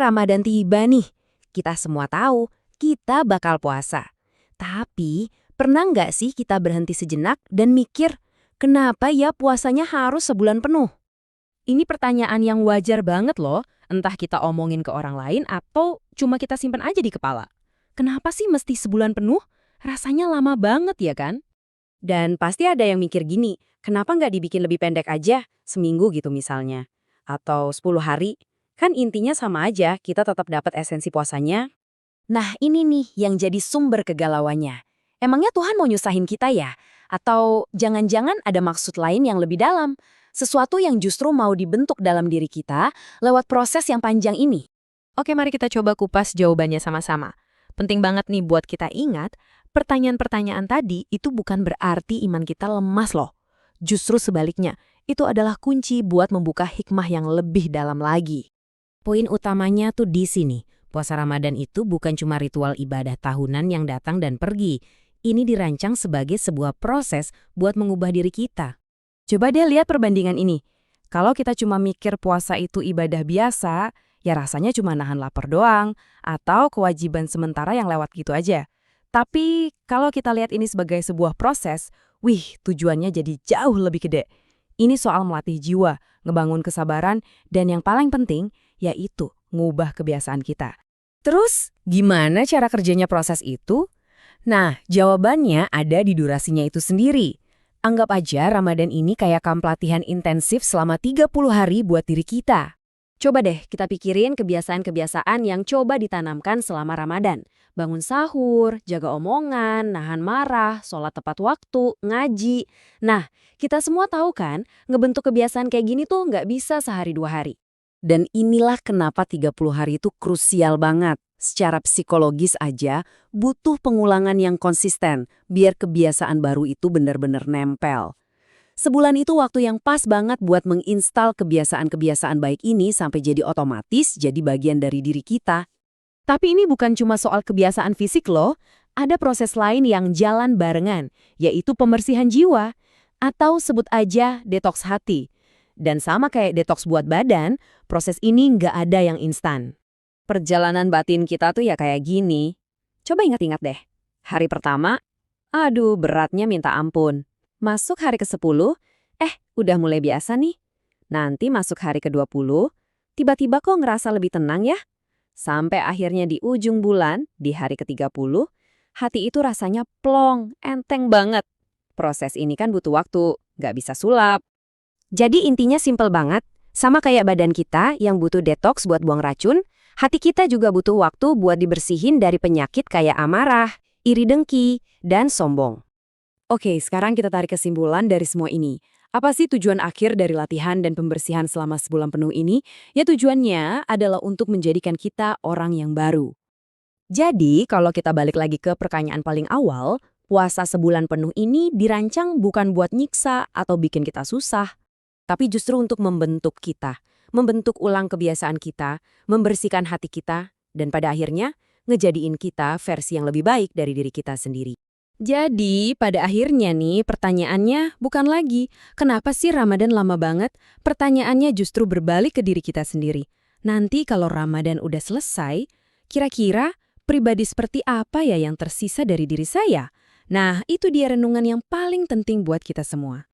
Ramadan tiba nih. Kita semua tahu, kita bakal puasa. Tapi, pernah nggak sih kita berhenti sejenak dan mikir, kenapa ya puasanya harus sebulan penuh? Ini pertanyaan yang wajar banget loh, entah kita omongin ke orang lain atau cuma kita simpen aja di kepala. Kenapa sih mesti sebulan penuh? Rasanya lama banget ya kan? Dan pasti ada yang mikir gini, kenapa nggak dibikin lebih pendek aja, seminggu gitu misalnya. Atau 10 hari, kan intinya sama aja, kita tetap dapat esensi puasanya. Nah ini nih yang jadi sumber kegalauannya. Emangnya Tuhan mau nyusahin kita ya? Atau jangan-jangan ada maksud lain yang lebih dalam? Sesuatu yang justru mau dibentuk dalam diri kita lewat proses yang panjang ini. Oke, mari kita coba kupas jawabannya sama-sama. Penting banget nih buat kita ingat, pertanyaan-pertanyaan tadi itu bukan berarti iman kita lemas loh. Justru sebaliknya, itu adalah kunci buat membuka hikmah yang lebih dalam lagi. Poin utamanya tuh di sini. Puasa Ramadan itu bukan cuma ritual ibadah tahunan yang datang dan pergi. Ini dirancang sebagai sebuah proses buat mengubah diri kita. Coba deh lihat perbandingan ini. Kalau kita cuma mikir puasa itu ibadah biasa, ya rasanya cuma nahan lapar doang, atau kewajiban sementara yang lewat gitu aja. Tapi kalau kita lihat ini sebagai sebuah proses, tujuannya jadi jauh lebih gede. Ini soal melatih jiwa, ngebangun kesabaran, dan yang paling penting, yaitu ngubah kebiasaan kita. Terus, gimana cara kerjanya proses itu? Nah, jawabannya ada di durasinya itu sendiri. Anggap aja Ramadan ini kayak kamp latihan intensif selama 30 hari buat diri kita. Coba deh kita pikirin kebiasaan-kebiasaan yang coba ditanamkan selama Ramadan. Bangun sahur, jaga omongan, nahan marah, sholat tepat waktu, ngaji. Nah, kita semua tahu kan, ngebentuk kebiasaan kayak gini tuh nggak bisa sehari dua hari. Dan inilah kenapa 30 hari itu krusial banget. Secara psikologis aja, butuh pengulangan yang konsisten, biar kebiasaan baru itu benar-benar nempel. Sebulan itu waktu yang pas banget buat menginstal kebiasaan-kebiasaan baik ini sampai jadi otomatis jadi bagian dari diri kita. Tapi ini bukan cuma soal kebiasaan fisik loh, ada proses lain yang jalan barengan, yaitu pembersihan jiwa, atau sebut aja detoks hati. Dan sama kayak detoks buat badan, proses ini nggak ada yang instan. Perjalanan batin kita tuh ya kayak gini. Coba ingat-ingat deh. Hari pertama, aduh beratnya minta ampun. Masuk hari ke-10, udah mulai biasa nih. Nanti masuk hari ke-20, tiba-tiba kok ngerasa lebih tenang ya? Sampai akhirnya di ujung bulan, di hari ke-30, hati itu rasanya plong, enteng banget. Proses ini kan butuh waktu, nggak bisa sulap. Jadi intinya simpel banget, sama kayak badan kita yang butuh detoks buat buang racun, hati kita juga butuh waktu buat dibersihin dari penyakit kayak amarah, iri dengki, dan sombong. Oke, sekarang kita tarik kesimpulan dari semua ini. Apa sih tujuan akhir dari latihan dan pembersihan selama sebulan penuh ini? Ya tujuannya adalah untuk menjadikan kita orang yang baru. Jadi, kalau kita balik lagi ke pertanyaan paling awal, puasa sebulan penuh ini dirancang bukan buat nyiksa atau bikin kita susah, tapi justru untuk membentuk kita, membentuk ulang kebiasaan kita, membersihkan hati kita, dan pada akhirnya ngejadiin kita versi yang lebih baik dari diri kita sendiri. Jadi, pada akhirnya nih pertanyaannya bukan lagi, kenapa sih Ramadan lama banget? Pertanyaannya justru berbalik ke diri kita sendiri. Nanti kalau Ramadan udah selesai, kira-kira pribadi seperti apa ya yang tersisa dari diri saya? Nah, itu dia renungan yang paling penting buat kita semua.